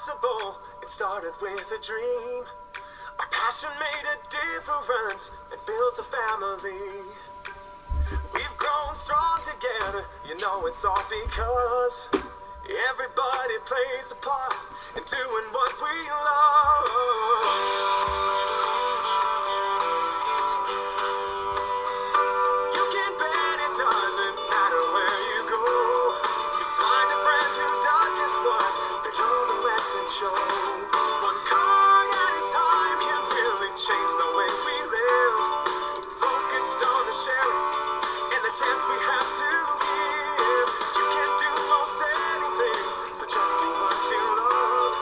possible. It started with a dream. Our passion made a difference and built a family. We've grown strong together, you know it's all because everybody plays a part in doing what we love. You can bet it doesn't matter where you go. You find a friend who does just what they love and lets it show. One card at a time can really change the way we live. Focused on the sharing and the chance we have to give. You can do most anything, so just do what you love.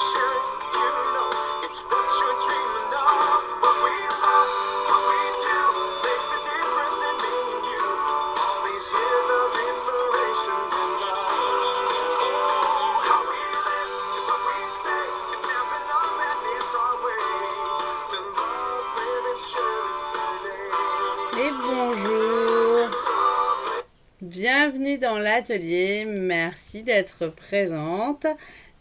Share it, you know, it's what you're dreaming of. What we love, what we do, makes a difference in me and you. All these years of inspiration and love. Oh, how we live and what we say, it's stepping up and it's our way. To love, live and share it today. Et bonjour, bienvenue dans l'atelier, merci d'être présente.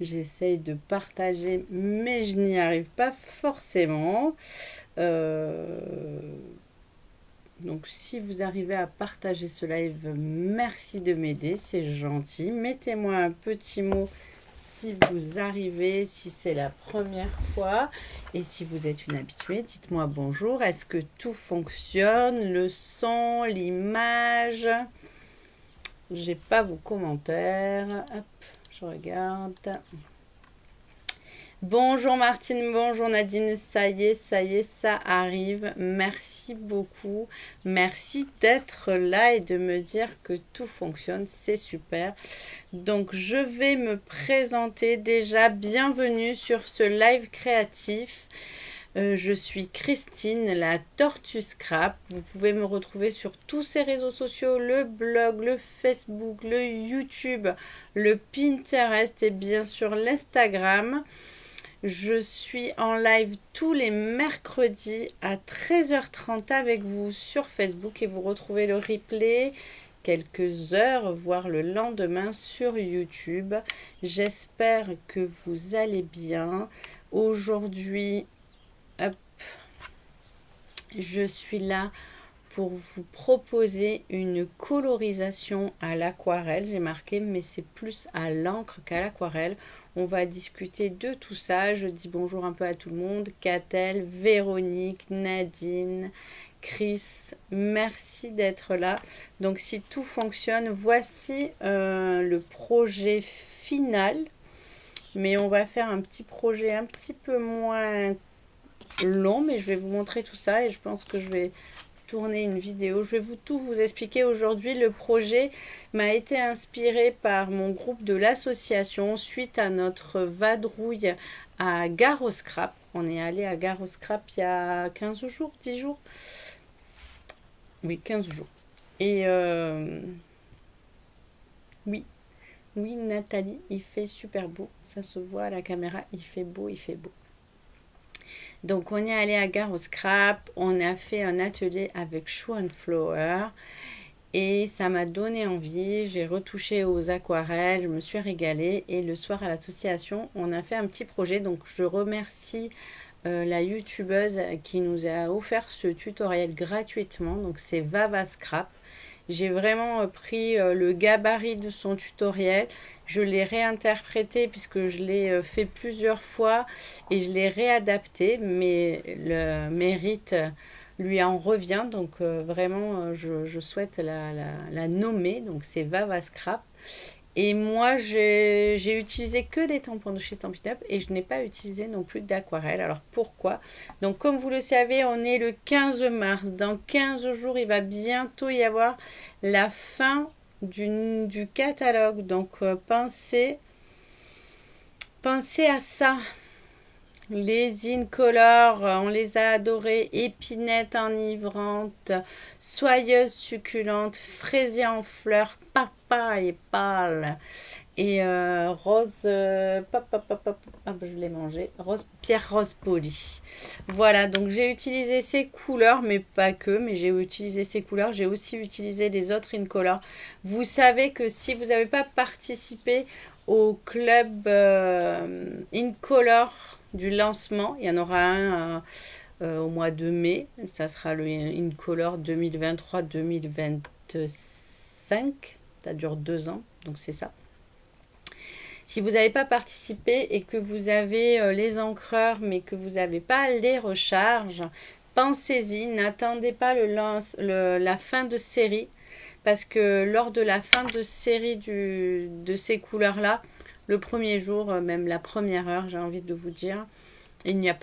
J'essaye de partager mais je n'y arrive pas forcément. Donc si vous arrivez à partager ce live, merci de m'aider, c'est gentil. Mettez-moi un petit mot si vous arrivez, si c'est la première fois. Et si vous êtes une habituée, dites-moi bonjour. Est-ce que tout fonctionne? Le son, l'image? J'ai pas vos commentaires. Hop, je regarde. Bonjour Martine, bonjour Nadine, ça y est, ça arrive. Merci beaucoup. Merci d'être là et de me dire que tout fonctionne, c'est super. Donc je vais me présenter déjà. Bienvenue sur ce live créatif. Je suis Christine, la Tortue Scrap. Vous pouvez me retrouver sur tous ces réseaux sociaux, le blog, le Facebook, le YouTube, le Pinterest et bien sûr l'Instagram. Je suis en live tous les mercredis à 13h30 avec vous sur Facebook et vous retrouvez le replay quelques heures, voire le lendemain sur YouTube. J'espère que vous allez bien. Aujourd'hui, hop, je suis là pour vous proposer une colorisation à l'aquarelle. J'ai marqué, mais c'est plus à l'encre qu'à l'aquarelle. On va discuter de tout ça. Je dis bonjour un peu à tout le monde. Catel, Véronique, Nadine, Chris, merci d'être là. Donc si tout fonctionne, voici le projet final. Mais on va faire un petit projet un petit peu moins long, mais je vais vous montrer tout ça et je pense que je vais tourner une vidéo. Je vais tout vous expliquer aujourd'hui. Le projet m'a été inspiré par mon groupe de l'association suite à notre vadrouille à Gare au Scrap. On est allé à Gare au Scrap il y a 15 jours, 10 jours. Oui, 15 jours. Et oui, Nathalie, il fait super beau. Ça se voit à la caméra, il fait beau, il fait beau. Donc on est allé à Gare au Scrap, on a fait un atelier avec Shoe and Flower et ça m'a donné envie, j'ai retouché aux aquarelles, je me suis régalée et le soir à l'association on a fait un petit projet. Donc je remercie la youtubeuse qui nous a offert ce tutoriel gratuitement, donc c'est Vava Scrap. J'ai vraiment pris le gabarit de son tutoriel, je l'ai réinterprété puisque je l'ai fait plusieurs fois et je l'ai réadapté, mais le mérite lui en revient. Donc vraiment, je souhaite la nommer. Donc c'est Vava Scrap. Et moi, j'ai utilisé que des tampons de chez Stampin' Up et je n'ai pas utilisé non plus d'aquarelle. Alors pourquoi? Donc comme vous le savez, on est le 15 mars. Dans 15 jours, il va bientôt y avoir la fin du catalogue. Donc pensez à ça. Les Incolor, on les a adorés. Épinette enivrante, soyeuse succulente, fraisier en fleurs, papaye pâle. Et rose, je l'ai mangé, rose, pierre rose polie. Voilà, donc j'ai utilisé ces couleurs, mais pas que, mais j'ai utilisé ces couleurs. J'ai aussi utilisé les autres Incolor. Vous savez que si vous n'avez pas participé au club Incolor du lancement, il y en aura un au mois de mai. Ça sera le Incolor 2023-2025. Ça dure 2 ans, donc c'est ça. Si vous n'avez pas participé et que vous avez les encreurs mais que vous n'avez pas les recharges, pensez-y, n'attendez pas la fin de série parce que lors de la fin de série de ces couleurs-là, le premier jour, même la première heure, j'ai envie de vous dire, il n'y a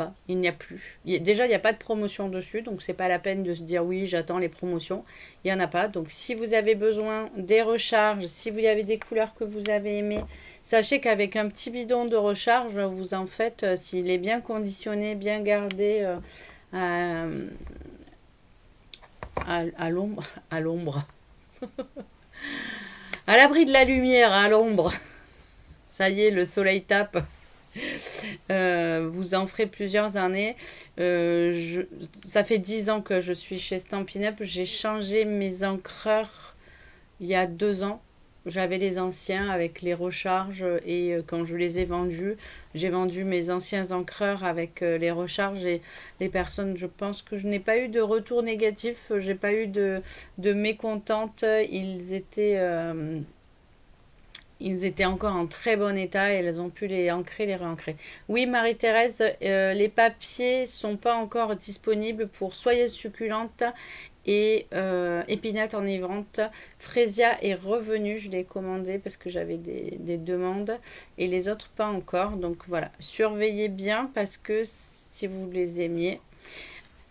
plus. Déjà, il n'y a pas de promotion dessus, donc c'est pas la peine de se dire oui, j'attends les promotions. Il n'y en a pas. Donc si vous avez besoin des recharges, si vous avez des couleurs que vous avez aimées, sachez qu'avec un petit bidon de recharge, vous en faites, s'il est bien conditionné, bien gardé à l'ombre, à l'abri de la lumière, à l'ombre. Ça y est, le soleil tape. Vous en ferez plusieurs années. Ça fait 10 ans que je suis chez Stampin' Up. J'ai changé mes encreurs il y a 2 ans. J'avais les anciens avec les recharges et quand je les ai vendus, j'ai vendu mes anciens encreurs avec les recharges et les personnes, je pense que je n'ai pas eu de retour négatif, j'ai pas eu de mécontentes. Ils étaient encore en très bon état et elles ont pu les ancrer, les réancrer. Oui, Marie-Thérèse, les papiers sont pas encore disponibles pour Soyeuse succulente et épinette enivrante. Frésia est revenu, je l'ai commandé parce que j'avais des demandes et les autres pas encore. Donc voilà, surveillez bien parce que si vous les aimiez.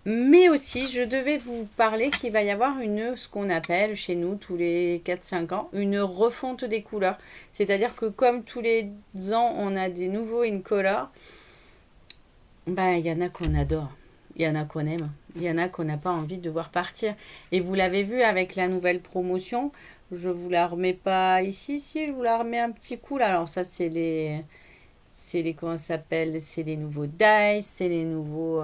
Mais aussi, je devais vous parler qu'il va y avoir ce qu'on appelle chez nous tous les 4-5 ans, une refonte des couleurs. C'est-à-dire que comme tous les ans, on a des nouveaux Incolor, il y en a qu'on adore, il y en a qu'on aime, il y en a qu'on n'a pas envie de voir partir. Et vous l'avez vu avec la nouvelle promotion, je vous la remets pas ici, si je vous la remets un petit coup là. Alors ça, c'est les comment ça s'appelle, c'est les nouveaux dice, c'est les nouveaux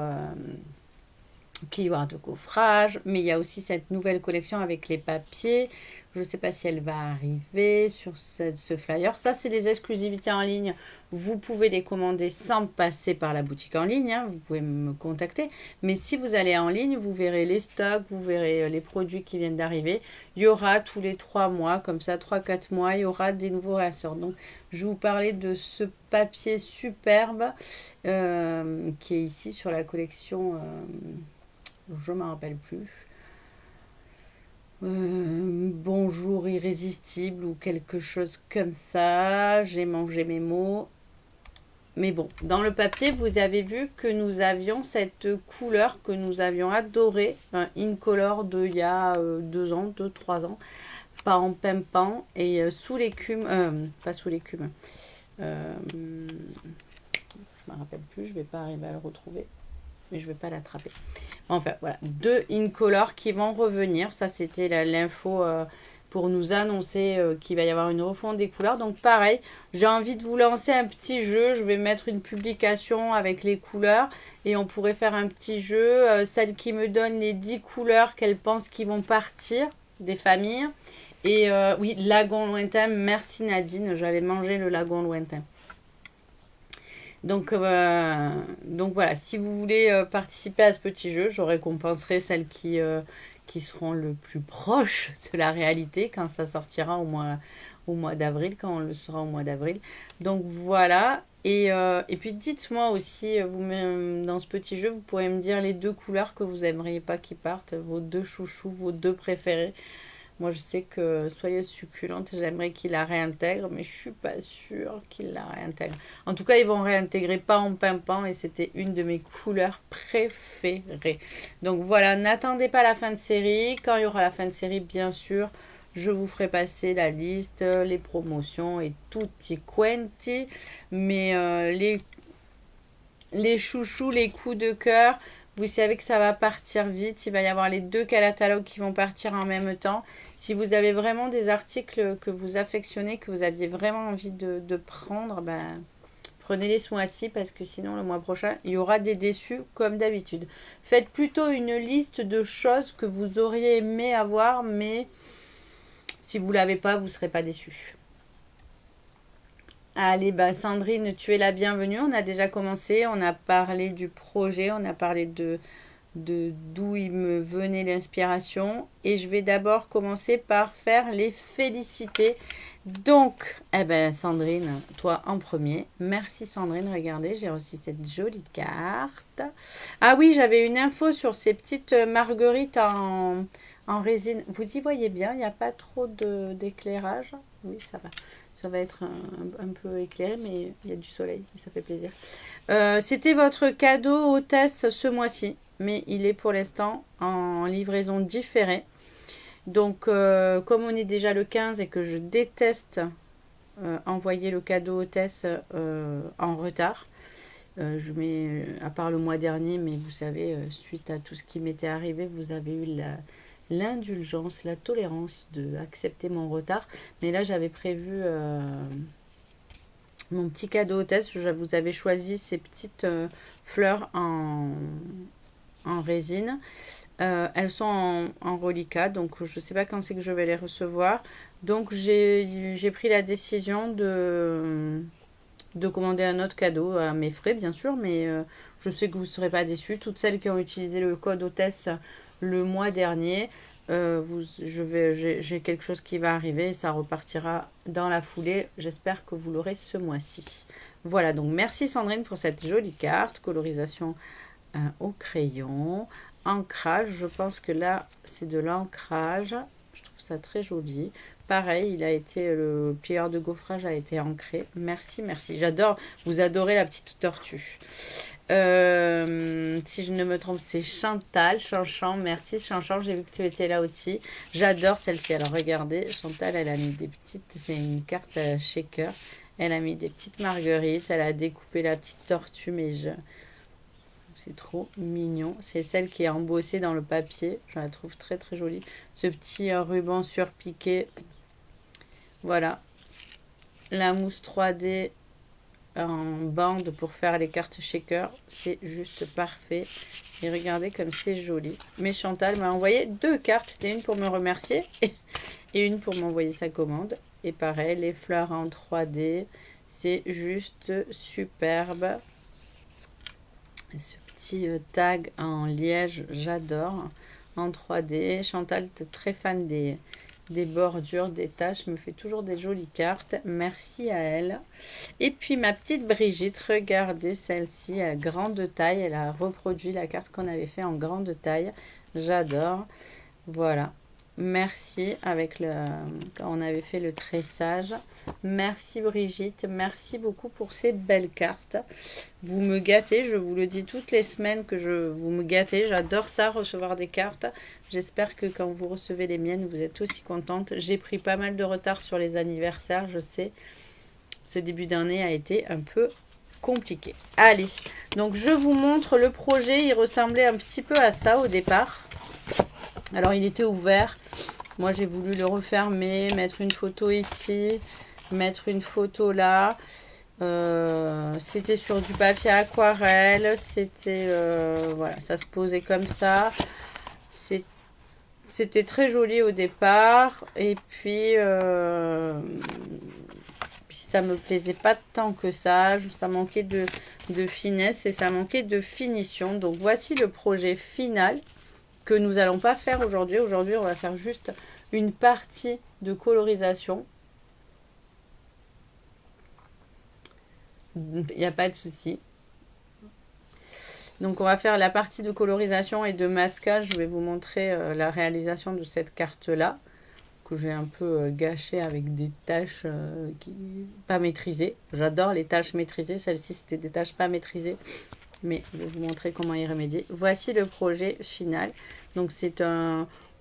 plioirs de coffrage, mais il y a aussi cette nouvelle collection avec les papiers. Je ne sais pas si elle va arriver sur ce flyer. Ça, c'est les exclusivités en ligne. Vous pouvez les commander sans passer par la boutique en ligne, hein. Vous pouvez me contacter. Mais si vous allez en ligne, vous verrez les stocks, vous verrez les produits qui viennent d'arriver. Il y aura tous les 3 mois, comme ça, 3-4 mois, il y aura des nouveaux réassorts. Donc, je vais vous parler de ce papier superbe qui est ici sur la collection... je ne m'en rappelle plus. Bonjour irrésistible ou quelque chose comme ça. J'ai mangé mes mots. Mais bon, dans le papier, vous avez vu que nous avions cette couleur que nous avions adorée, un Incolor il y a 2 ans, 2-3 ans, pas en pimpant et sous l'écume, pas sous l'écume. Je ne me rappelle plus, je ne vais pas arriver à le retrouver. Mais je ne vais pas l'attraper. Enfin, voilà, 2 Incolor qui vont revenir. Ça, c'était l'info pour nous annoncer qu'il va y avoir une refonte des couleurs. Donc, pareil, j'ai envie de vous lancer un petit jeu. Je vais mettre une publication avec les couleurs et on pourrait faire un petit jeu. Celle qui me donne les 10 couleurs qu'elle pense qui vont partir des familles. Et oui, lagon lointain. Merci Nadine. J'avais mangé le lagon lointain. Donc voilà, si vous voulez participer à ce petit jeu, je récompenserai celles qui seront le plus proches de la réalité quand ça sortira au mois d'avril, quand on le sera au mois d'avril. Donc voilà, et puis dites-moi aussi, dans ce petit jeu, vous pourrez me dire les 2 couleurs que vous aimeriez pas qui partent, vos 2 chouchous, vos 2 préférés. Moi, je sais que Soyeuse succulente, j'aimerais qu'il la réintègre, mais je suis pas sûre qu'il la réintègre. En tout cas, ils vont réintégrer pas en pimpant et c'était une de mes couleurs préférées. Donc voilà, n'attendez pas la fin de série. Quand il y aura la fin de série, bien sûr, je vous ferai passer la liste, les promotions et tutti quanti. Mais les chouchous, les coups de cœur, vous savez que ça va partir vite. Il va y avoir les 2 catalogues qui vont partir en même temps. Si vous avez vraiment des articles que vous affectionnez, que vous aviez vraiment envie de prendre, ben, prenez-les ce mois-ci parce que sinon le mois prochain, il y aura des déçus comme d'habitude. Faites plutôt une liste de choses que vous auriez aimé avoir, mais si vous ne l'avez pas, vous ne serez pas déçus. Allez, bah Sandrine, tu es la bienvenue. On a déjà commencé, on a parlé du projet, on a parlé de d'où il me venait l'inspiration. Et je vais d'abord commencer par faire les féliciter. Donc, eh ben Sandrine, toi en premier. Merci Sandrine, regardez, j'ai reçu cette jolie carte. Ah oui, j'avais une info sur ces petites marguerites en résine. Vous y voyez bien, il n'y a pas trop d'éclairage. Oui, ça va. Ça va être un peu éclairé, mais il y a du soleil, ça fait plaisir. C'était votre cadeau hôtesse ce mois-ci, mais il est pour l'instant en livraison différée. Donc, comme on est déjà le 15 et que je déteste envoyer le cadeau hôtesse en retard, je mets, à part le mois dernier, mais vous savez, suite à tout ce qui m'était arrivé, vous avez eu l'indulgence, la tolérance de accepter mon retard. Mais là, j'avais prévu mon petit cadeau hôtesse. Je vous avais choisi ces petites fleurs en résine. Elles sont en reliquat, donc je ne sais pas quand c'est que je vais les recevoir. Donc j'ai pris la décision de commander un autre cadeau à mes frais, bien sûr, mais je sais que vous ne serez pas déçus. Toutes celles qui ont utilisé le code hôtesse le mois dernier, j'ai quelque chose qui va arriver et ça repartira dans la foulée. J'espère que vous l'aurez ce mois-ci. Voilà, donc merci Sandrine pour cette jolie carte, colorisation au crayon, ancrage. Je pense que là, c'est de l'ancrage. Je trouve ça très joli. Pareil, le plieur de gaufrage a été ancré. Merci, merci. J'adore, vous adorez la petite tortue. Si je ne me trompe, c'est Chantal, Chanchan. Merci Chanchan, j'ai vu que tu étais là aussi. J'adore celle-ci. Alors regardez, Chantal, elle a mis des petites, c'est une carte shaker. Elle a mis des petites marguerites, elle a découpé la petite tortue, mais c'est trop mignon. C'est celle qui est embossée dans le papier. Je la trouve très très jolie. Ce petit ruban surpiqué. Voilà. La mousse 3D en bande pour faire les cartes shaker. C'est juste parfait. Et regardez comme c'est joli. Mais Chantal m'a envoyé 2 cartes. C'était une pour me remercier et une pour m'envoyer sa commande. Et pareil, les fleurs en 3D. C'est juste superbe. Ce petit tag en liège, j'adore. En 3D. Chantal est très fan des bordures, des taches, me fait toujours des jolies cartes. Merci à elle. Et puis ma petite Brigitte, regardez celle-ci à grande taille. Elle a reproduit la carte qu'on avait fait en grande taille. J'adore. Voilà. Merci quand on avait fait le tressage. Merci Brigitte, merci beaucoup pour ces belles cartes. Vous me gâtez, je vous le dis toutes les semaines que vous me gâtez. J'adore ça, recevoir des cartes. J'espère que quand vous recevez les miennes, vous êtes aussi contente. J'ai pris pas mal de retard sur les anniversaires, je sais. Ce début d'année a été un peu compliqué. Allez, donc je vous montre le projet. Il ressemblait un petit peu à ça au départ. Alors il était ouvert. Moi j'ai voulu le refermer, mettre une photo ici, mettre une photo là. C'était sur du papier aquarelle. C'était voilà, ça se posait comme ça. C'était très joli au départ. Et puis ça me plaisait pas tant que ça. Ça manquait de finesse et ça manquait de finition. Donc voici le projet final que nous allons pas faire aujourd'hui. Aujourd'hui, on va faire juste une partie de colorisation. Il n'y a pas de souci. Donc, on va faire la partie de colorisation et de masquage. Je vais vous montrer la réalisation de cette carte-là, que j'ai un peu gâchée avec des taches pas maîtrisées. J'adore les taches maîtrisées. Celle-ci, c'était des taches pas maîtrisées. Mais je vais vous montrer comment y remédier. Voici le projet final. Donc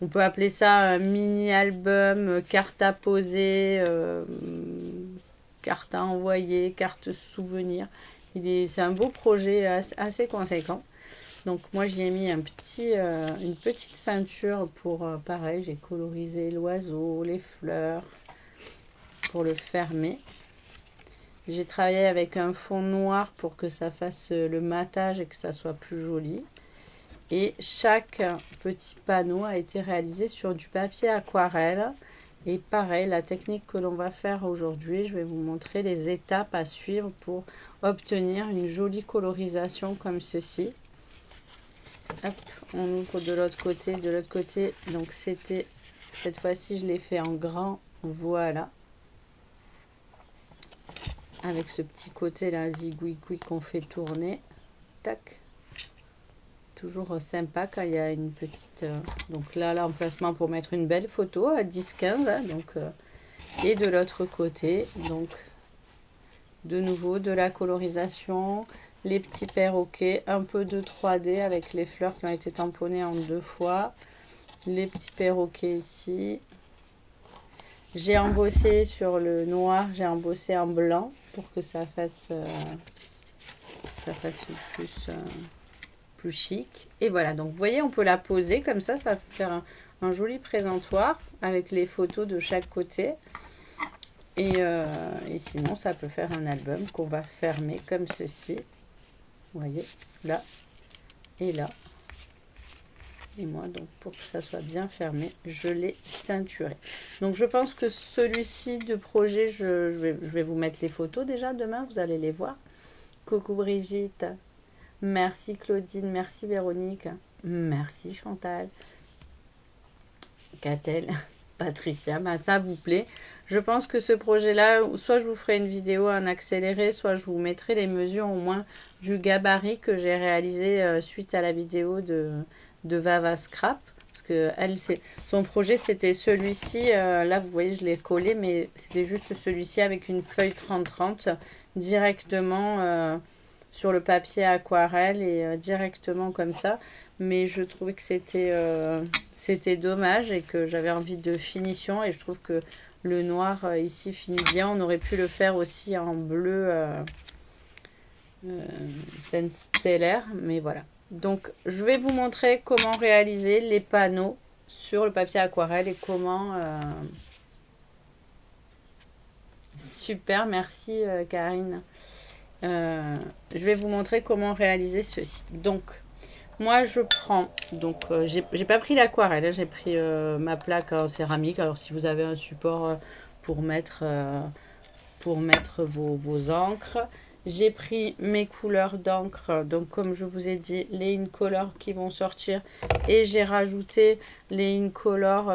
on peut appeler ça un mini-album, carte à poser, carte à envoyer, carte souvenir. C'est un beau projet assez conséquent. Donc moi j'y ai mis une petite ceinture pour, pareil, j'ai colorisé l'oiseau, les fleurs, pour le fermer. J'ai travaillé avec un fond noir pour que ça fasse le matage et que ça soit plus joli. Et chaque petit panneau a été réalisé sur du papier aquarelle. Et pareil, la technique que l'on va faire aujourd'hui, je vais vous montrer les étapes à suivre pour obtenir une jolie colorisation comme ceci. Hop, on ouvre de l'autre côté. De l'autre côté, donc c'était, cette fois-ci, je l'ai fait en grand. Voilà. Avec ce petit côté là, zigouigoui qu'on fait tourner. Tac. Toujours sympa quand il y a une petite... donc là, l'emplacement pour mettre une belle photo à 10-15. Hein, donc, et de l'autre côté, donc, de nouveau, de la colorisation, les petits perroquets, un peu de 3D avec les fleurs qui ont été tamponnées en 2 fois. Les petits perroquets ici. J'ai embossé sur le noir, j'ai embossé en blanc pour que ça fasse plus chic. Et voilà, donc vous voyez, on peut la poser comme ça va faire un joli présentoir avec les photos de chaque côté. Et sinon, ça peut faire un album qu'on va fermer comme ceci. Vous voyez, là et là. Et moi, donc pour que ça soit bien fermé, je l'ai ceinturé. Donc je pense que celui-ci de projet, je vais vous mettre les photos déjà demain, vous allez les voir. Coucou Brigitte. Merci Claudine, merci Véronique, merci Chantal, Catel, Patricia, ben ça vous plaît. Je pense que ce projet-là, soit je vous ferai une vidéo en accéléré, soit je vous mettrai les mesures au moins du gabarit que j'ai réalisé suite à la vidéo de Vava Scrap. Parce que elle, son projet c'était celui-ci, là vous voyez je l'ai collé, mais c'était juste celui-ci avec une feuille 30-30 directement... sur le papier aquarelle et directement comme ça, mais je trouvais que c'était dommage et que j'avais envie de finition, et je trouve que le noir ici finit bien. On aurait pu le faire aussi en bleu stellaire, mais voilà. Donc je vais vous montrer comment réaliser les panneaux sur le papier aquarelle et comment... Super, merci Karine. Je vais vous montrer comment réaliser ceci. Donc moi je prends, donc j'ai pas pris l'aquarelle, hein, j'ai pris ma plaque en céramique. Alors si vous avez un support pour mettre vos encres, j'ai pris mes couleurs d'encre, donc comme je vous ai dit, les Incolor qui vont sortir, et j'ai rajouté les Incolor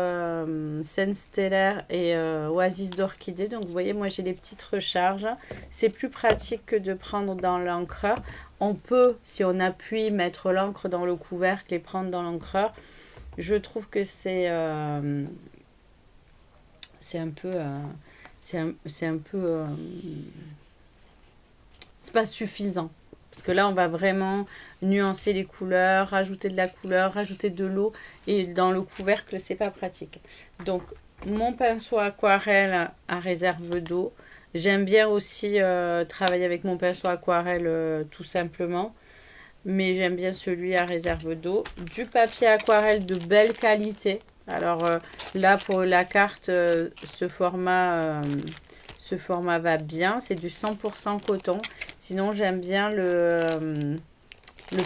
Scène Stellaire et Oasis d'Orchidée. Donc vous voyez, moi j'ai les petites recharges, c'est plus pratique que de prendre dans l'encreur. On peut, si on appuie, mettre l'encre dans le couvercle et prendre dans l'encreur. Je trouve que c'est un peu c'est pas suffisant, parce que là on va vraiment nuancer les couleurs, rajouter de la couleur, rajouter de l'eau, et dans le couvercle c'est pas pratique. Donc mon pinceau aquarelle à réserve d'eau, j'aime bien aussi travailler avec mon pinceau aquarelle tout simplement, mais j'aime bien celui à réserve d'eau. Du papier aquarelle de belle qualité. Alors là pour la carte, ce format va bien, c'est du 100% coton. Sinon j'aime bien le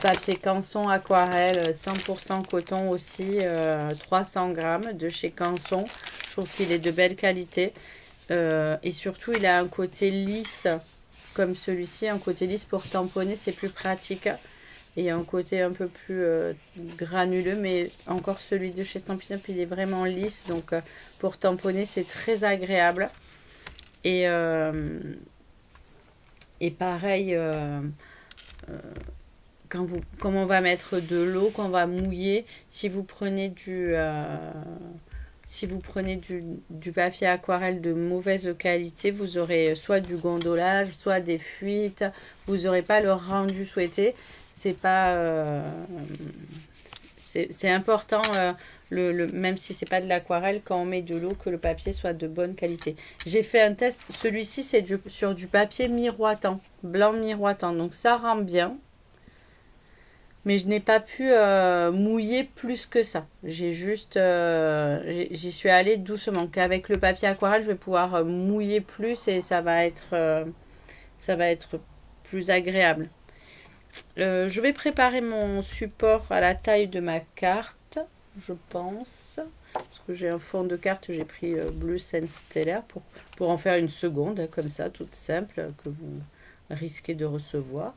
papier Canson aquarelle 100% coton aussi, 300 grammes de chez Canson. Je trouve qu'il est de belle qualité, et surtout il a un côté lisse comme celui-ci, un côté lisse pour tamponner, c'est plus pratique, et un côté un peu plus granuleux, mais encore celui de chez Stampin' Up il est vraiment lisse, donc pour tamponner c'est très agréable. Et pareil, comme on va mettre de l'eau, qu'on va mouiller, si vous prenez du papier aquarelle de mauvaise qualité, vous aurez soit du gondolage, soit des fuites, vous n'aurez pas le rendu souhaité. C'est pas c'est important même si c'est pas de l'aquarelle, quand on met de l'eau, que le papier soit de bonne qualité. J'ai fait un test, celui-ci c'est sur du papier miroitant, blanc miroitant, donc ça rend bien. Mais je n'ai pas pu mouiller plus que ça. J'ai juste, j'y suis allée doucement. Qu'avec le papier aquarelle, je vais pouvoir mouiller plus et ça va être plus agréable. Je vais préparer mon support à la taille de ma carte, je pense. Parce que j'ai un fond de carte, j'ai pris bleu stellaire pour en faire une seconde, comme ça, toute simple, que vous risquez de recevoir.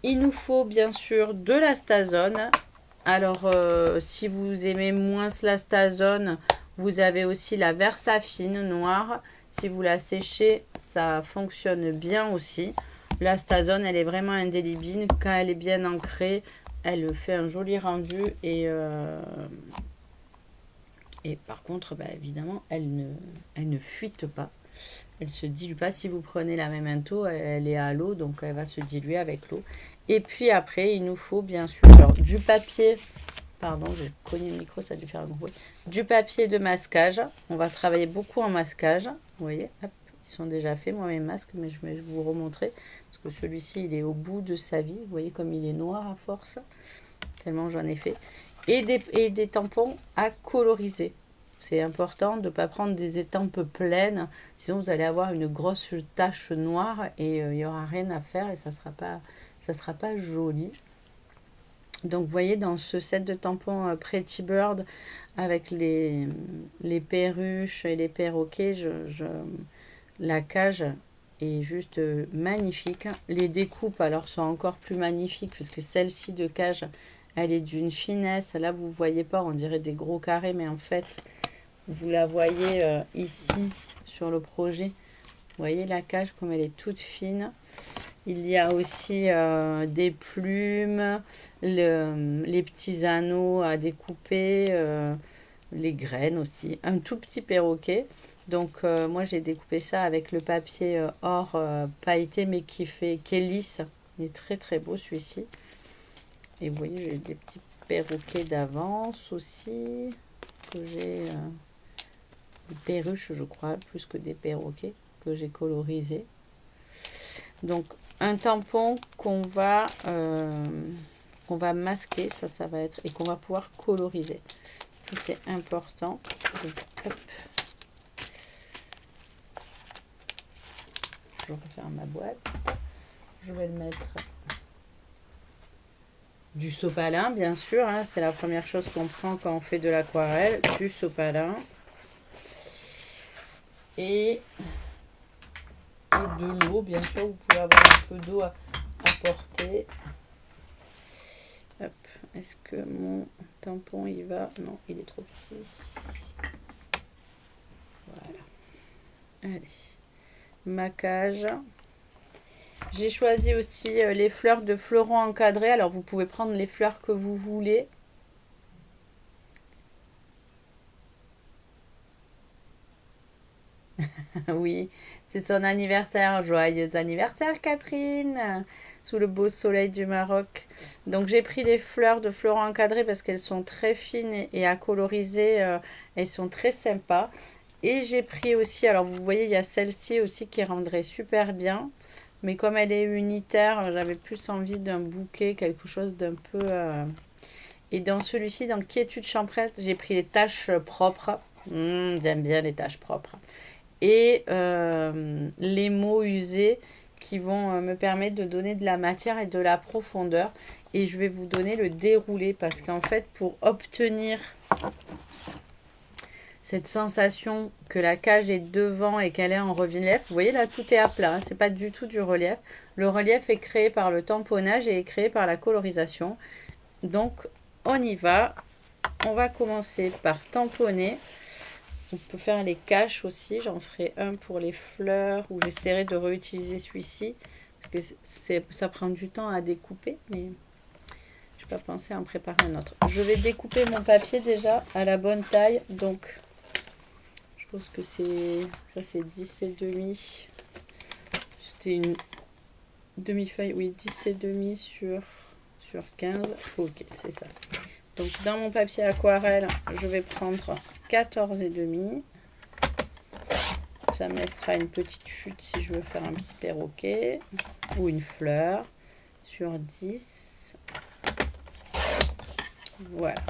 Il nous faut bien sûr de l'astazone. Alors, si vous aimez moins l'astazone, vous avez aussi la Versafine noire. Si vous la séchez, ça fonctionne bien aussi. L'astazone, elle est vraiment indélébile. Quand elle est bien ancrée, elle fait un joli rendu. Et par contre, bah, évidemment, elle ne fuite pas. Elle ne se dilue pas. Si vous prenez la Memento, elle est à l'eau, donc elle va se diluer avec l'eau. Et puis après, il nous faut bien sûr du papier. Pardon, j'ai cogné le micro, ça a dû faire un bruit. Du papier de masquage. On va travailler beaucoup en masquage. Vous voyez, hop, ils sont déjà faits, moi, mes masques, mais je vais vous remontrer. Parce que celui-ci, il est au bout de sa vie. Vous voyez comme il est noir à force. Tellement j'en ai fait. Et des tampons à coloriser. C'est important de ne pas prendre des étampes pleines. Sinon, vous allez avoir une grosse tache noire et il n'y aura rien à faire et ça sera pas joli. Donc, vous voyez, dans ce set de tampons Pretty Bird, avec les perruches et les perroquets, la cage est juste magnifique. Les découpes, alors, sont encore plus magnifiques puisque celle-ci de cage, elle est d'une finesse. Là, vous ne voyez pas, on dirait des gros carrés, mais en fait, vous la voyez ici sur le projet. Vous voyez la cage comme elle est toute fine. Il y a aussi des plumes, les petits anneaux à découper, les graines aussi. Un tout petit perroquet. Donc moi j'ai découpé ça avec le papier or pailleté mais qui est lisse. Il est très très beau celui-ci. Et vous voyez j'ai des petits perroquets d'avance aussi. Que j'ai des perruches je crois, plus que des perroquets que j'ai colorisés. Donc un tampon qu'on va masquer, ça va être, et qu'on va pouvoir coloriser. C'est important. Donc, hop. Je referme ma boîte. Je vais le mettre du sopalin, bien sûr. Hein, c'est la première chose qu'on prend quand on fait de l'aquarelle, du sopalin. Et de l'eau, bien sûr, vous pouvez avoir un peu d'eau à porter. Hop, est-ce que mon tampon il va? Non, il est trop petit. Voilà. Allez, ma cage. J'ai choisi aussi les fleurs de fleurons encadrés. Alors, vous pouvez prendre les fleurs que vous voulez. Oui, c'est son anniversaire. Joyeux anniversaire, Catherine! Sous le beau soleil du Maroc. Donc, j'ai pris les fleurs de fleurons encadrés parce qu'elles sont très fines et à coloriser. Elles sont très sympas. Et j'ai pris aussi, alors vous voyez, il y a celle-ci aussi qui rendrait super bien. Mais comme elle est unitaire, j'avais plus envie d'un bouquet, quelque chose d'un peu... Et dans celui-ci, dans Quiétude Champrette, j'ai pris les taches propres. J'aime bien les taches propres. Et les mots usés qui vont me permettre de donner de la matière et de la profondeur. Et je vais vous donner le déroulé parce qu'en fait, pour obtenir cette sensation que la cage est devant et qu'elle est en relief, vous voyez là, tout est à plat, hein, c'est pas du tout du relief. Le relief est créé par le tamponnage et est créé par la colorisation. Donc, on y va. On va commencer par tamponner. On peut faire les caches aussi. J'en ferai un pour les fleurs où j'essaierai de réutiliser celui-ci. Parce que ça prend du temps à découper. Mais je n'ai pas pensé à en préparer un autre. Je vais découper mon papier déjà à la bonne taille. Donc, je pense que ça c'est 10 et demi. C'était une demi-feuille. Oui, 10 et demi sur 15. Ok, c'est ça. Donc dans mon papier aquarelle, je vais prendre 14,5. Ça me laissera une petite chute si je veux faire un petit perroquet ou une fleur sur 10. Voilà.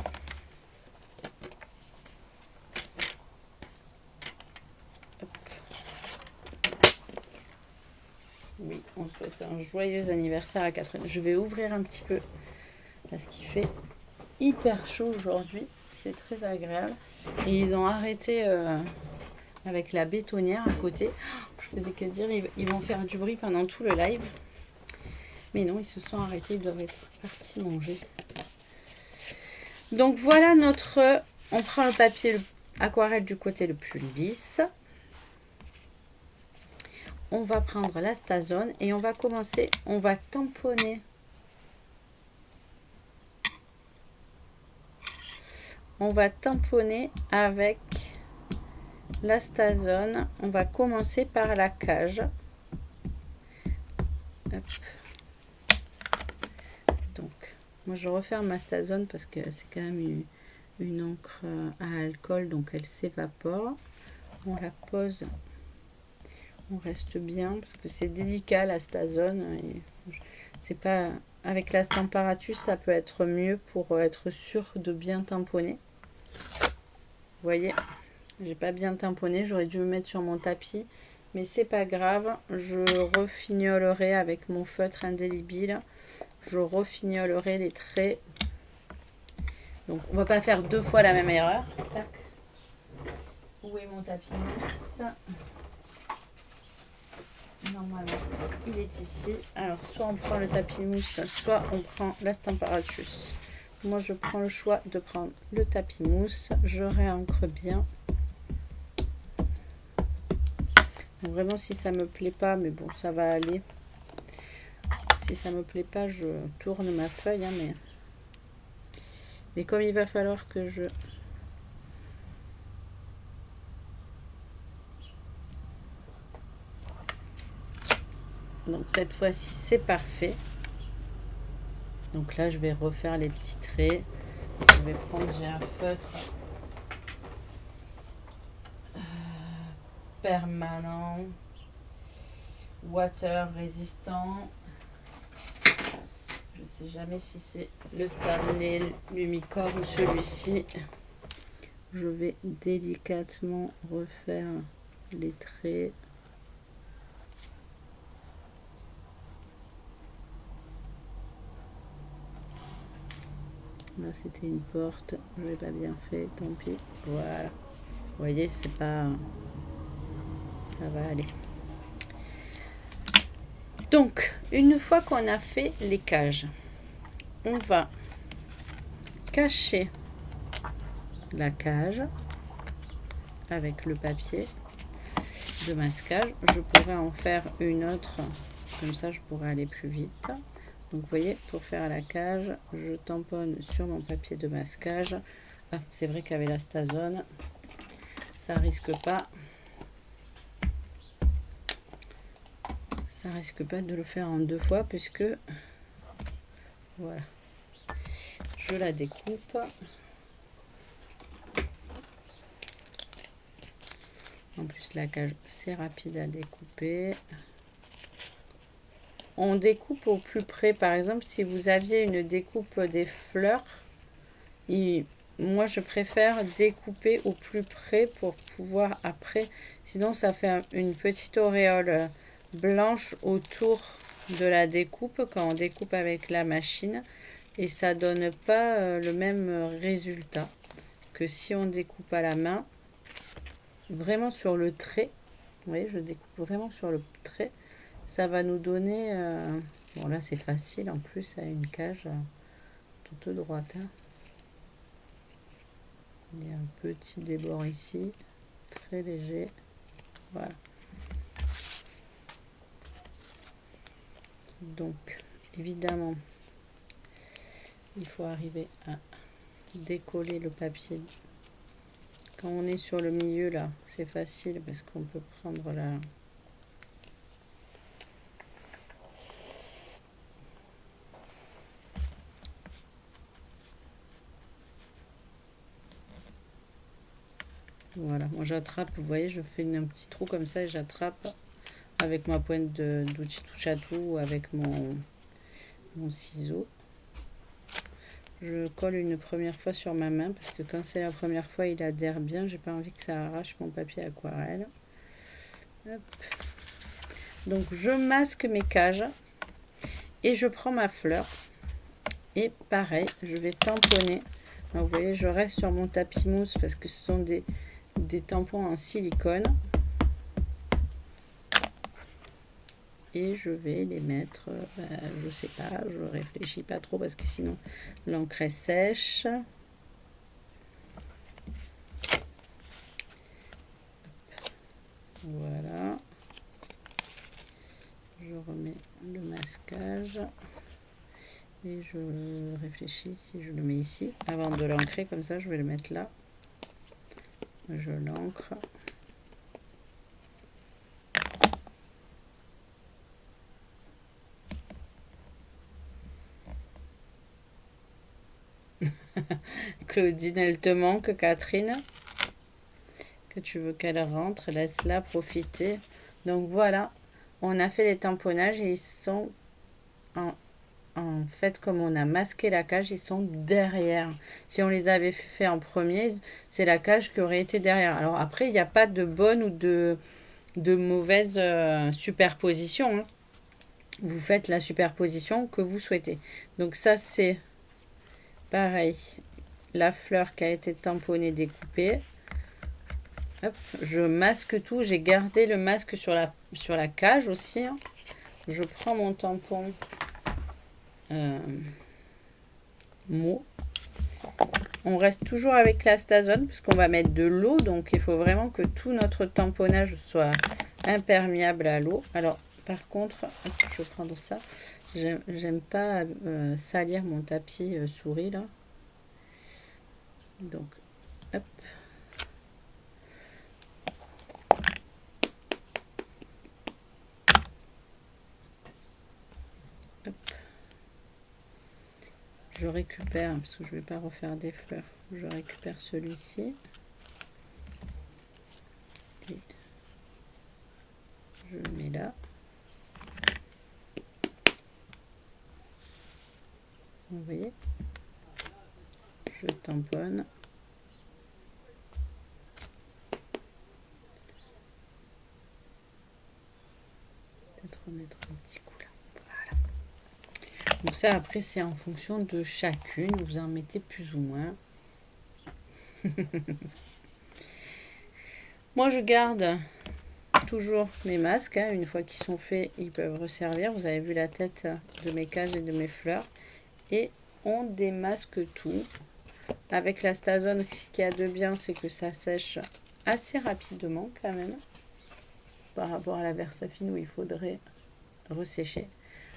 Hop. Oui, on souhaite un joyeux anniversaire à Catherine. Je vais ouvrir un petit peu parce qu'il fait hyper chaud aujourd'hui. C'est très agréable. Et ils ont arrêté avec la bétonnière à côté. Je faisais que dire, ils vont faire du bruit pendant tout le live. Mais non, ils se sont arrêtés, ils doivent être partis manger. Donc voilà notre... On prend le papier aquarelle du côté le plus lisse. On va prendre la Stazone et on va commencer, on va tamponner. On va tamponner avec la Stazone. On va commencer par la cage. Hop. Donc, moi je referme ma Stazone parce que c'est quand même une encre à alcool, donc elle s'évapore. On la pose, on reste bien parce que c'est délicat la Stazone. C'est pas avec la Stamparatus, ça peut être mieux pour être sûr de bien tamponner. Vous voyez, j'ai pas bien tamponné, j'aurais dû me mettre sur mon tapis, mais c'est pas grave. Je refignolerai avec mon feutre indélébile. Je refignolerai les traits. Donc on va pas faire deux fois la même erreur. Tac. Où est mon tapis mousse? Normalement il est ici. Alors soit on prend le tapis mousse, soit on prend la Stamparatus. Moi je prends le choix de prendre le tapis mousse. Je réancre bien. Donc, vraiment si ça me plaît pas, mais bon ça va aller. Si ça me plaît pas, je tourne ma feuille, hein, mais comme il va falloir que je... Donc cette fois-ci c'est parfait. Donc là je vais refaire les petits traits. Je vais prendre, j'ai un feutre permanent, water résistant. Je sais jamais si c'est le Stanley Lumicore ou celui-ci. Je vais délicatement refaire les traits. Là c'était une porte, je l'ai pas bien fait, tant pis. Voilà. Vous voyez, c'est pas... Ça va aller. Donc, une fois qu'on a fait les cages, on va cacher la cage avec le papier de masquage. Je pourrais en faire une autre, comme ça je pourrais aller plus vite. Donc vous voyez, pour faire la cage, je tamponne sur mon papier de masquage. Ah, c'est vrai qu'avec la Stazone, ça risque pas. Ça risque pas de le faire en deux fois puisque voilà. Je la découpe. En plus la cage c'est rapide à découper. On découpe au plus près. Par exemple, si vous aviez une découpe des fleurs, moi je préfère découper au plus près pour pouvoir après, sinon ça fait une petite auréole blanche autour de la découpe quand on découpe avec la machine et ça donne pas le même résultat que si on découpe à la main, vraiment sur le trait. Vous voyez, je découpe vraiment sur le trait. Ça va nous donner... bon, là, c'est facile. En plus, à une cage toute droite. Hein. Il y a un petit débord ici. Très léger. Voilà. Donc, évidemment, il faut arriver à décoller le papier. Quand on est sur le milieu, là, c'est facile parce qu'on peut prendre la... Voilà, moi j'attrape, vous voyez, je fais un petit trou comme ça et j'attrape avec ma pointe d'outil touche à tout ou avec mon ciseau. Je colle une première fois sur ma main parce que quand c'est la première fois, il adhère bien. J'ai pas envie que ça arrache mon papier aquarelle. Hop. Donc je masque mes cages et je prends ma fleur. Et pareil, je vais tamponner. Alors, vous voyez, je reste sur mon tapis mousse parce que ce sont des tampons en silicone. Et je vais les mettre, je sais pas, je réfléchis pas trop parce que sinon l'encre est sèche. Voilà. Je remets le masquage. Et je réfléchis si je le mets ici. Avant de l'ancrer, comme ça, je vais le mettre là. Je l'ancre. Claudine, elle te manque, Catherine. Que tu veux qu'elle rentre, laisse-la profiter. Donc voilà, on a fait les tamponnages et ils sont en fait, comme on a masqué la cage, ils sont derrière. Si on les avait fait en premier, c'est la cage qui aurait été derrière. Alors après, il n'y a pas de bonne ou de mauvaise superposition. Hein. Vous faites la superposition que vous souhaitez. Donc ça, c'est pareil. La fleur qui a été tamponnée, découpée. Hop, je masque tout. J'ai gardé le masque sur la cage aussi. Hein. Je prends mon tampon mot. On reste toujours avec la Stazone puisqu'on va mettre de l'eau. Donc il faut vraiment que tout notre tamponnage soit imperméable à l'eau. Alors par contre, je vais prendre ça. J'aime pas salir mon tapis souris là. Donc hop. Hop. Je récupère, parce que je ne vais pas refaire des fleurs, je récupère celui-ci. Et je le mets là. Vous voyez, je tamponne. Peut-être remettre un petit coup là. Voilà. Donc ça, après, c'est en fonction de chacune. Vous en mettez plus ou moins. Moi, je garde toujours mes masques. Hein. Une fois qu'ils sont faits, ils peuvent resservir. Vous avez vu la tête de mes cages et de mes fleurs. Et on démasque tout. Avec la Stazone, ce qu'il y a de bien, c'est que ça sèche assez rapidement quand même. Par rapport à la Versafine où il faudrait ressécher.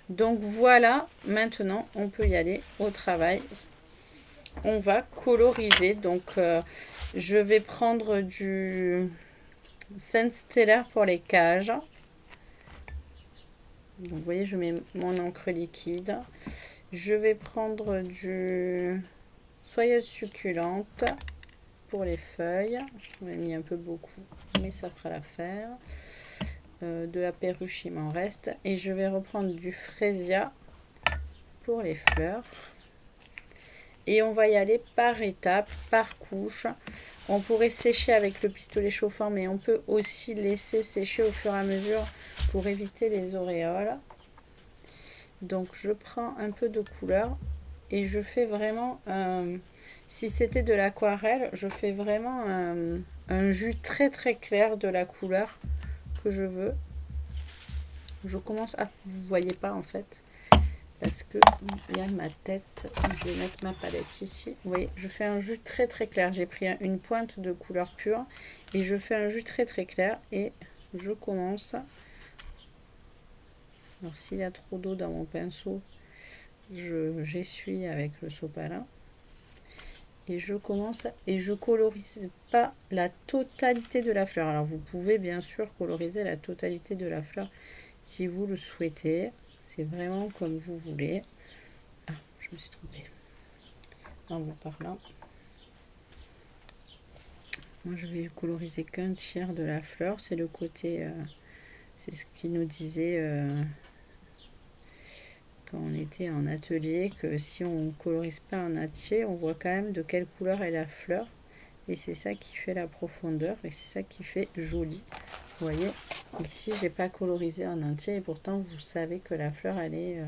Donc voilà, maintenant on peut y aller au travail. On va coloriser. Donc je vais prendre du Scent Stellar pour les cages. Donc vous voyez, je mets mon encre liquide. Je vais prendre du Soyeuse Succulente pour les feuilles. On a mis un peu beaucoup, mais ça fera l'affaire. De la perruche, il m'en reste. Et je vais reprendre du Freesia pour les fleurs. Et on va y aller par étapes, par couche. On pourrait sécher avec le pistolet chauffant, mais on peut aussi laisser sécher au fur et à mesure pour éviter les auréoles. Donc je prends un peu de couleur et je fais vraiment, si c'était de l'aquarelle, je fais vraiment un jus très très clair de la couleur que je veux. Je commence à, vous voyez pas en fait, parce que il y a ma tête. Je vais mettre ma palette ici. Vous voyez, je fais un jus très très clair. J'ai pris une pointe de couleur pure et je fais un jus très très clair et je commence. Alors s'il y a trop d'eau dans mon pinceau, j'essuie avec le sopalin. Et je commence et je colorise pas la totalité de la fleur. Alors vous pouvez bien sûr coloriser la totalité de la fleur si vous le souhaitez. C'est vraiment comme vous voulez. Ah, je me suis trompée en vous parlant. Moi, je vais coloriser qu'un tiers de la fleur. C'est le côté... c'est ce qu'il nous disait quand on était en atelier, que si on colorise pas en entier, on voit quand même de quelle couleur est la fleur. Et c'est ça qui fait la profondeur et c'est ça qui fait joli. Vous voyez, ici, j'ai pas colorisé en entier et pourtant, vous savez que la fleur, elle est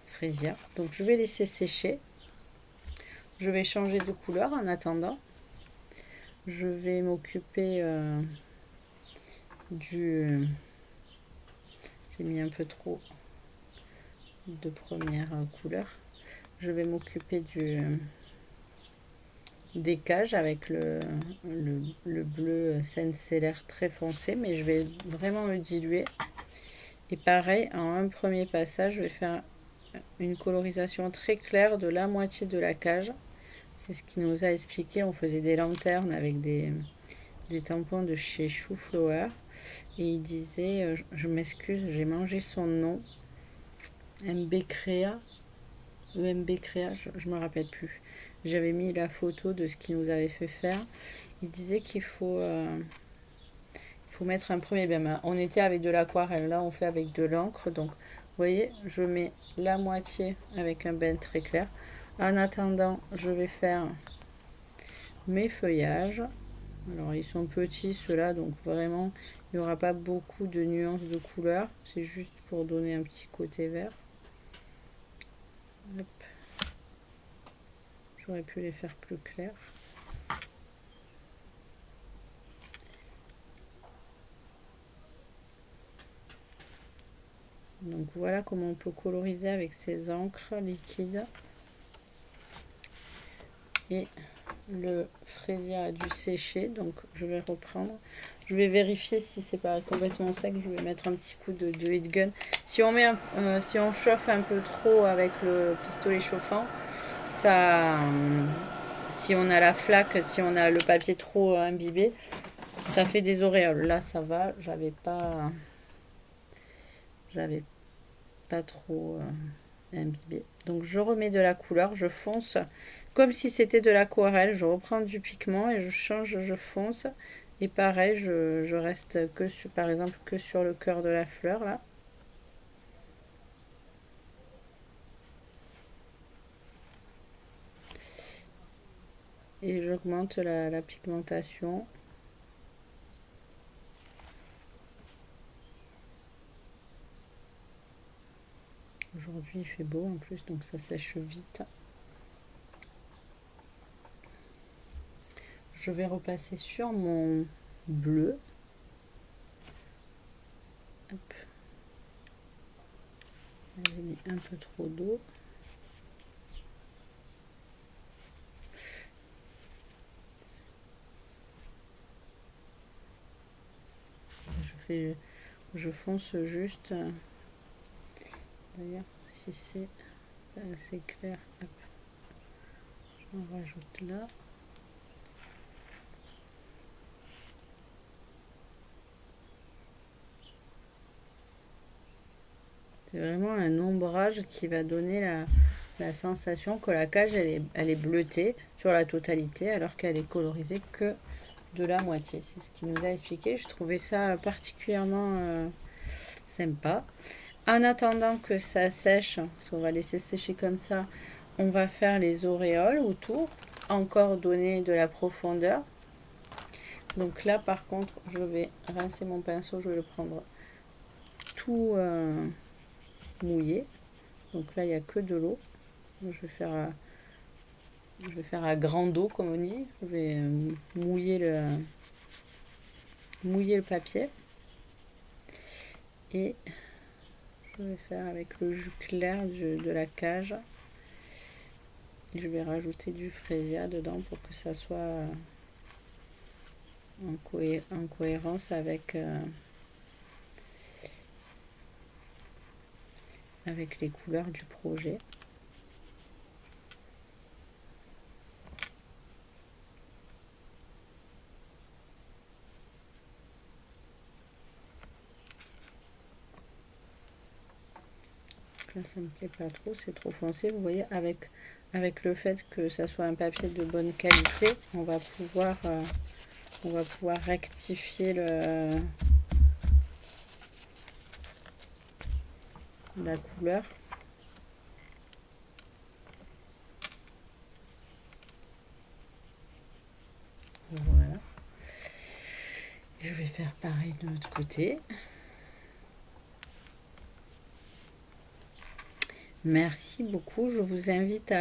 fraisière. Donc, je vais laisser sécher. Je vais changer de couleur en attendant. Je vais m'occuper du... J'ai mis un peu trop de première couleur. Je vais m'occuper des cages avec le bleu Senseller très foncé, mais je vais vraiment le diluer. Et pareil, en un premier passage, je vais faire une colorisation très claire de la moitié de la cage. C'est ce qu'il nous a expliqué. On faisait des lanternes avec des tampons de chez Chouflower. Et il disait, je m'excuse, j'ai mangé son nom, MB Créa, MB Créa, je me rappelle plus. J'avais mis la photo de ce qu'il nous avait fait faire. Il disait qu'il faut mettre un premier bain. On était avec de l'aquarelle, là on fait avec de l'encre. Donc vous voyez, je mets la moitié avec un bain très clair. En attendant, je vais faire mes feuillages. Alors ils sont petits ceux-là, donc vraiment il n'y aura pas beaucoup de nuances de couleurs. C'est juste pour donner un petit côté vert. Hop. J'aurais pu les faire plus clairs. Donc voilà comment on peut coloriser avec ces encres liquides. Et le fraisier a dû sécher, donc je vais reprendre. Je vais vérifier si c'est pas complètement sec. Je vais mettre un petit coup de heat gun. Si on chauffe un peu trop avec le pistolet chauffant, ça, si on a la flaque, si on a le papier trop imbibé, ça fait des auréoles. Là, ça va. J'avais pas trop imbibé. Donc je remets de la couleur, je fonce comme si c'était de l'aquarelle. Je reprends du pigment et je change, je fonce. Et pareil, je reste que sur, par exemple, que sur le cœur de la fleur là. Et j'augmente la pigmentation. Aujourd'hui il fait beau en plus, donc ça sèche vite. Je vais repasser sur mon bleu. Hop. J'ai mis un peu trop d'eau. Je fonce juste. D'ailleurs, si c'est assez clair, hop, j'en rajoute là. C'est vraiment un ombrage qui va donner la sensation que la cage elle est bleutée sur la totalité alors qu'elle est colorisée que de la moitié. C'est ce qu'il nous a expliqué. Je trouvais ça particulièrement sympa. En attendant que ça sèche, parce qu'on va laisser sécher comme ça, on va faire les auréoles autour, encore donner de la profondeur. Donc là par contre, je vais rincer mon pinceau, je vais le prendre tout mouillé. Donc là il n'y a que de l'eau. Je vais faire à grande eau comme on dit. Je vais mouiller le papier. Et je vais faire avec le jus clair de la cage. Je vais rajouter du fraisia dedans pour que ça soit en cohérence avec les couleurs du projet. Là ça me plaît pas trop, c'est trop foncé. Vous voyez, avec le fait que ça soit un papier de bonne qualité, on va pouvoir On va pouvoir rectifier la couleur. Voilà. Je vais faire pareil de l'autre côté. Merci beaucoup. Je vous invite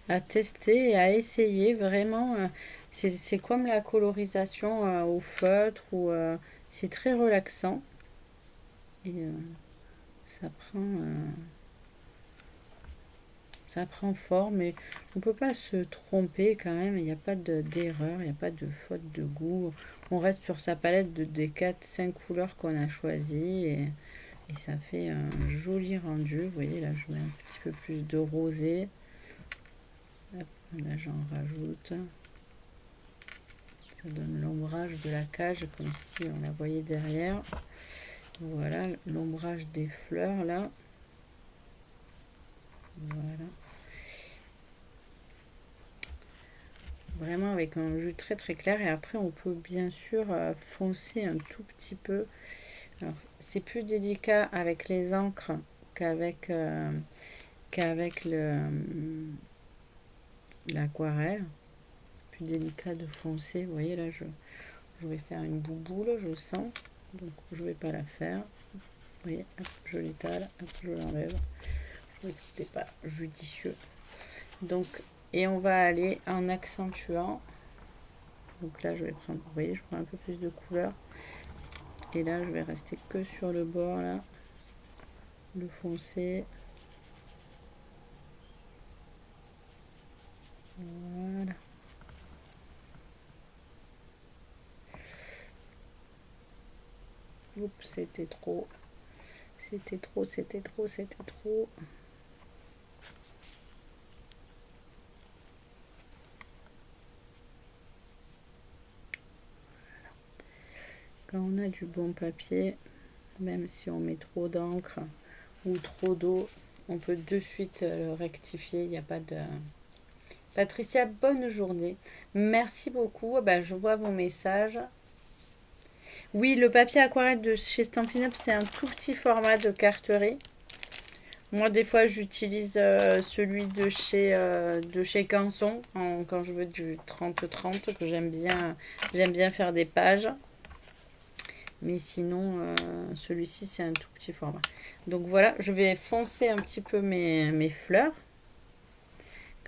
à tester et à essayer. Vraiment, c'est comme la colorisation au feutre ou c'est très relaxant. Et ça prend forme. Mais on ne peut pas se tromper quand même. Il n'y a pas d'erreur, il n'y a pas de faute de goût. On reste sur sa palette des 4-5 couleurs qu'on a choisies. Et ça fait un joli rendu. Vous voyez, là, je mets un petit peu plus de rosé. Hop, là, j'en rajoute. Ça donne l'ombrage de la cage, comme si on la voyait derrière. Voilà, l'ombrage des fleurs, là. Voilà. Vraiment avec un jus très très clair. Et après, on peut bien sûr foncer un tout petit peu. Alors, c'est plus délicat avec les encres qu'avec l'aquarelle. Plus délicat de foncer. Vous voyez là, je vais faire une bouboule, je sens. Donc je vais pas la faire. Vous voyez, hop, je l'étale, hop, je l'enlève. Je trouvais que c'était pas judicieux. Donc, et on va aller en accentuant. Donc là, je vais prendre, vous voyez, je prends un peu plus de couleur. Et là, je vais rester que sur le bord, là. Le foncé. Voilà. Oups, c'était trop. C'était trop, c'était trop, c'était trop. Quand on a du bon papier, même si on met trop d'encre ou trop d'eau, on peut de suite le rectifier. Il n'y a pas de... Patricia, bonne journée. Merci beaucoup. Ben, je vois vos messages. Oui, le papier aquarelle de chez Stampin' Up, c'est un tout petit format de carterie. Moi, des fois, j'utilise celui de chez Canson, quand je veux du 30-30, que j'aime bien faire des pages. Mais sinon, celui-ci, c'est un tout petit format. Donc voilà, je vais foncer un petit peu mes fleurs.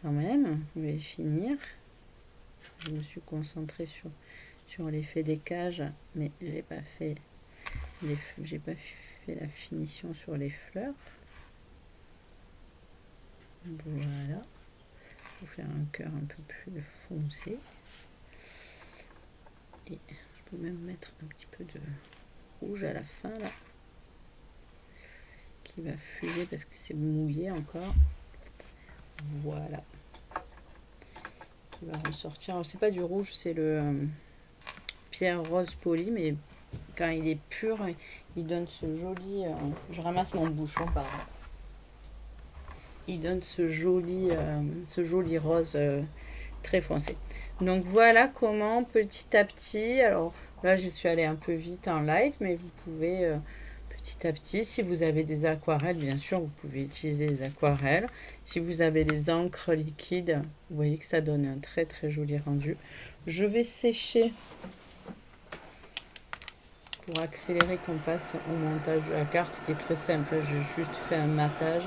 Quand même, je vais finir. Je me suis concentrée sur l'effet des cages, mais j'ai pas fait la finition sur les fleurs. Voilà. Pour faire un cœur un peu plus foncé. Et je peux même mettre un petit peu de rouge à la fin là, qui va fuser parce que c'est mouillé encore. Voilà. Qui va ressortir. Alors c'est pas du rouge, c'est le pierre rose poli, mais quand il est pur, il donne ce joli... je ramasse mon bouchon, pardon. Il donne ce joli rose très foncé. Donc voilà comment petit à petit... Alors là, je suis allée un peu vite en live, mais vous pouvez petit à petit, si vous avez des aquarelles, bien sûr, vous pouvez utiliser des aquarelles. Si vous avez des encres liquides, vous voyez que ça donne un très très joli rendu. Je vais sécher pour accélérer qu'on passe au montage de la carte qui est très simple. J'ai juste fait un matage.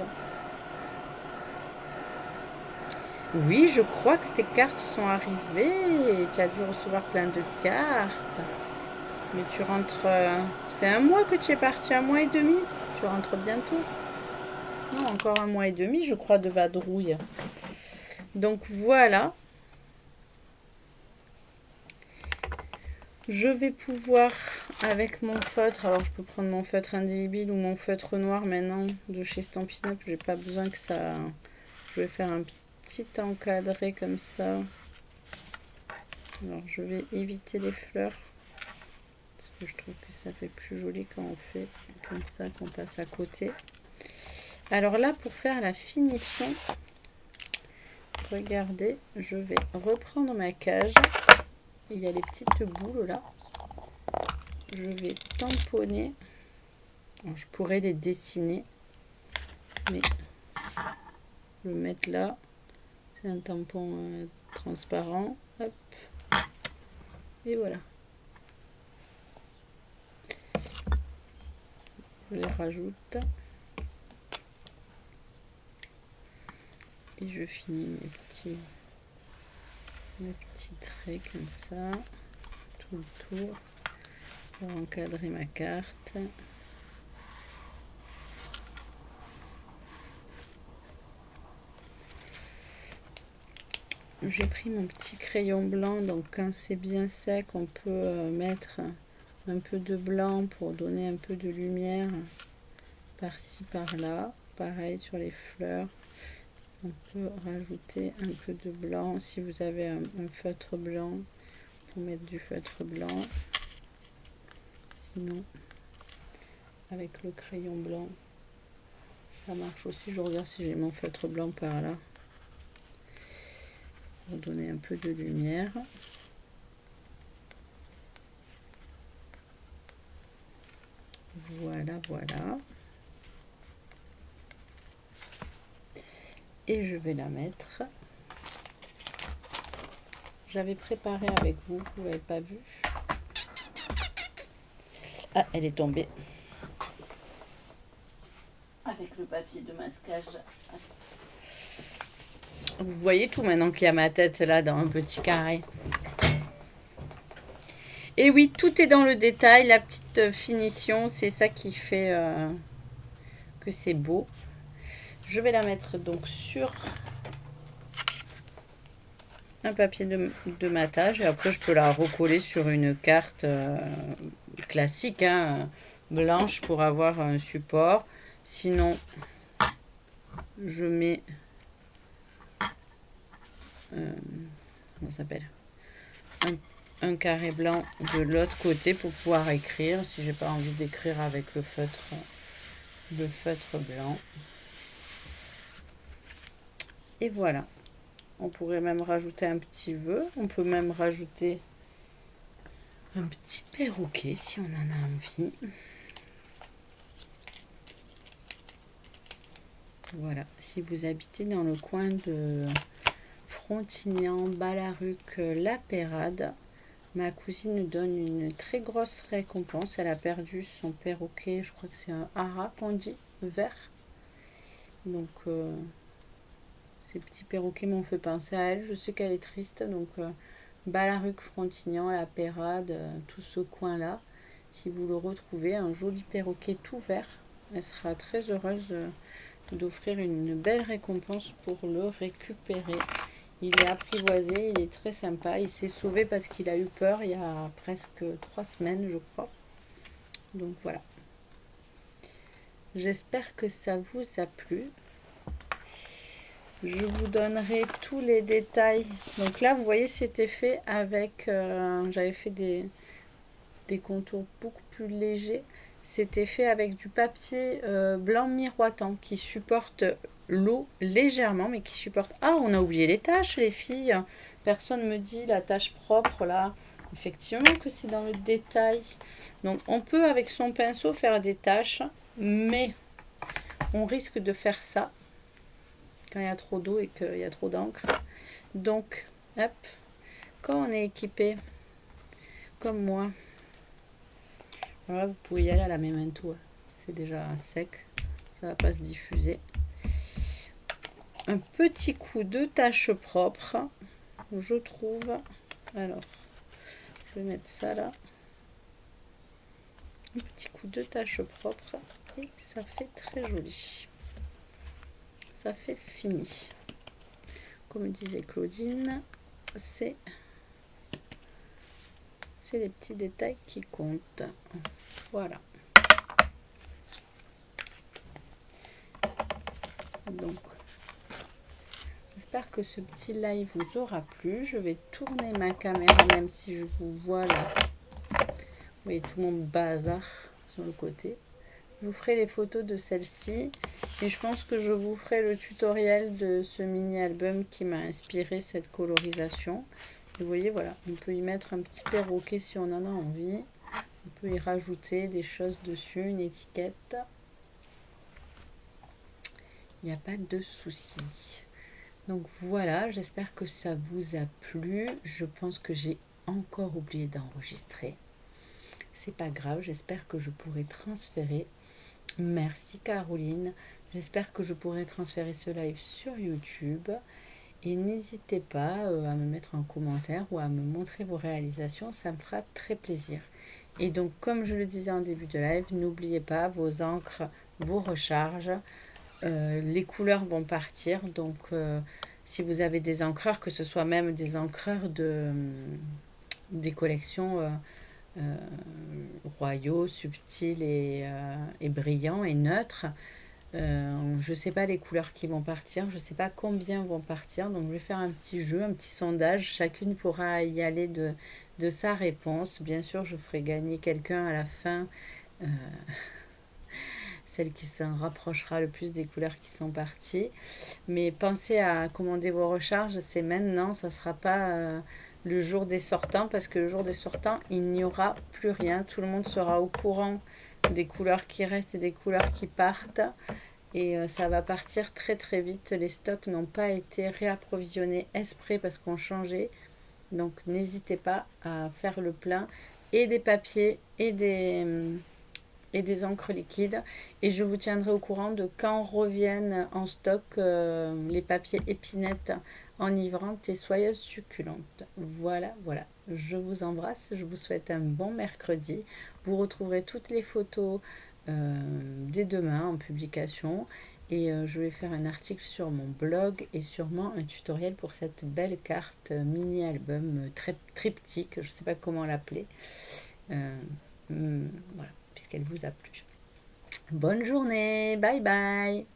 Oui, je crois que tes cartes sont arrivées. Tu as dû recevoir plein de cartes. Mais tu rentres... ça fait un mois que tu es parti, un mois et demi. Tu rentres bientôt. Non, encore un mois et demi, je crois, de vadrouille. Donc voilà. Je vais pouvoir, avec mon feutre, alors je peux prendre mon feutre indélébile ou mon feutre noir maintenant de chez Stampin' Up. J'ai pas besoin que ça... Je vais faire un petit encadré comme ça. Alors je vais éviter les fleurs. Parce que je trouve que ça fait plus joli quand on fait comme ça, qu'on passe à côté. Alors là, pour faire la finition, regardez, je vais reprendre ma cage. il y a les petites boules là. Je vais tamponner. Alors, je pourrais les dessiner, mais je vais mettre là. C'est un tampon transparent. Hop. Et voilà. Je les rajoute. Et je finis mes petits traits comme ça, tout le tour, pour encadrer ma carte. J'ai pris mon petit crayon blanc, donc quand c'est bien sec, on peut mettre un peu de blanc pour donner un peu de lumière par-ci, par-là. Pareil sur les fleurs. On peut rajouter un peu de blanc. Si vous avez un feutre blanc, pour mettre du feutre blanc. Sinon, avec le crayon blanc, ça marche aussi. Je regarde si j'ai mon feutre blanc par là. Pour donner un peu de lumière. Voilà, voilà. Et je vais la mettre. J'avais préparé avec vous, vous l'avez pas vu. Ah, elle est tombée. Avec le papier de masquage. Vous voyez tout maintenant qu'il y a ma tête là dans un petit carré. Et oui, tout est dans le détail, la petite finition, c'est ça qui fait que c'est beau. Je vais la mettre donc sur un papier de matage et après je peux la recoller sur une carte classique, hein, blanche pour avoir un support. Sinon, je mets comment ça s'appelle, un carré blanc de l'autre côté pour pouvoir écrire si j'ai pas envie d'écrire avec le feutre blanc. Et voilà. On pourrait même rajouter un petit vœu. On peut même rajouter un petit perroquet si on en a envie. Voilà. Si vous habitez dans le coin de Frontignan, Balaruc, La Peyrade, ma cousine nous donne une très grosse récompense. Elle a perdu son perroquet, je crois que c'est un hara qu'on dit, vert. Donc ces petits perroquets m'ont fait penser à elle. Je sais qu'elle est triste, donc Balaruc, Frontignan, La Peyrade, tout ce coin-là. Si vous le retrouvez, un joli perroquet tout vert, elle sera très heureuse d'offrir une belle récompense pour le récupérer. Il est apprivoisé, il est très sympa. Il s'est sauvé parce qu'il a eu peur il y a presque 3 semaines, je crois. Donc voilà. J'espère que ça vous a plu. Je vous donnerai tous les détails. Donc là, vous voyez, c'était fait avec... j'avais fait des contours beaucoup plus légers. C'était fait avec du papier blanc miroitant qui supporte l'eau légèrement, mais qui supporte... Ah, on a oublié les taches, les filles. Personne me dit la tache propre, là. Effectivement que c'est dans le détail. Donc, on peut, avec son pinceau, faire des taches, mais on risque de faire ça quand il y a trop d'eau et qu'il y a trop d'encre. Donc, hop, quand on est équipé, comme moi, voilà, vous pouvez y aller à la memento. C'est déjà sec, ça va pas se diffuser. Un petit coup de tache propre, je trouve. Alors, je vais mettre ça là. Un petit coup de tache propre et ça fait très joli. Ça fait fini. Comme disait Claudine, c'est les petits détails qui comptent. Voilà. Donc, j'espère que ce petit live vous aura plu. Je vais tourner ma caméra, même si je vous vois là. Vous voyez tout mon bazar sur le côté. Je vous ferai les photos de celle-ci. Et je pense que je vous ferai le tutoriel de ce mini-album qui m'a inspiré cette colorisation. Vous voyez, voilà, on peut y mettre un petit perroquet si on en a envie. On peut y rajouter des choses dessus, une étiquette. Il n'y a pas de souci. Donc voilà, j'espère que ça vous a plu. Je pense que j'ai encore oublié d'enregistrer. C'est pas grave, j'espère que je pourrai transférer. Merci Caroline. J'espère que je pourrai transférer ce live sur YouTube. Et n'hésitez pas à me mettre un commentaire ou à me montrer vos réalisations, ça me fera très plaisir. Et donc, comme je le disais en début de live, n'oubliez pas vos encres, vos recharges. Les couleurs vont partir, donc si vous avez des encreurs, que ce soit même des encreurs des collections royaux, subtils et brillants et neutres, je ne sais pas les couleurs qui vont partir, je ne sais pas combien vont partir, donc je vais faire un petit jeu, un petit sondage, chacune pourra y aller de sa réponse. Bien sûr, je ferai gagner quelqu'un à la fin, celle qui s'en rapprochera le plus des couleurs qui sont parties. Mais pensez à commander vos recharges, c'est maintenant, ça ne sera pas le jour des sortants, parce que le jour des sortants, il n'y aura plus rien, tout le monde sera au courant des couleurs qui restent et des couleurs qui partent. Et ça va partir très très vite. Les stocks n'ont pas été réapprovisionnés exprès parce qu'on changeait. Donc n'hésitez pas à faire le plein et des papiers et des encres liquides. Et je vous tiendrai au courant de quand reviennent en stock les papiers épinettes enivrantes et soyeuses succulentes. Voilà, voilà. Je vous embrasse. Je vous souhaite un bon mercredi. Vous retrouverez toutes les photos dès demain en publication. Et je vais faire un article sur mon blog et sûrement un tutoriel pour cette belle carte mini-album triptyque, je ne sais pas comment l'appeler. Voilà, puisqu'elle vous a plu. Bonne journée, bye bye.